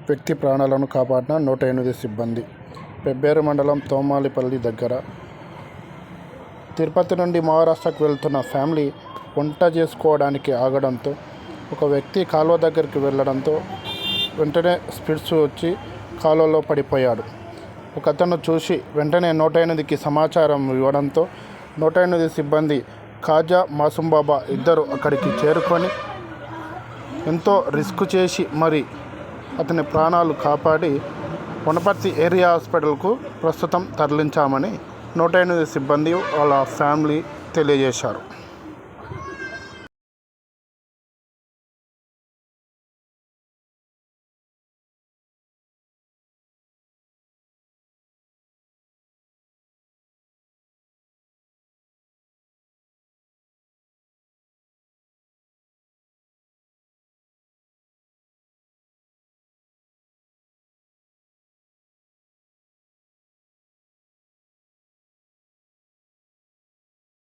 వ్యక్తి ప్రాణాలను కాపాడిన 108 సిబ్బంది. పెబ్బేరు మండలం తోమాలిపల్లి దగ్గర తిరుపతి నుండి మహారాష్ట్రకు వెళ్తున్న ఫ్యామిలీ వంట చేసుకోవడానికి ఆగడంతో ఒక వ్యక్తి కాలువ దగ్గరికి వెళ్ళడంతో వెంటనే స్పిడ్స్ వచ్చి కాలువలో పడిపోయాడు. ఒకతను చూసి వెంటనే 108కి సమాచారం ఇవ్వడంతో 108 సిబ్బంది ఖాజా మాసుంబాబా ఇద్దరు అక్కడికి చేరుకొని ఎంతో రిస్క్ చేసి మరి అతని ప్రాణాలు కాపాడి వనపర్తి ఏరియా హాస్పిటల్కు ప్రస్తుతం తరలించామని 108 సిబ్బంది వాళ్ళ ఫ్యామిలీ తెలియజేశారు.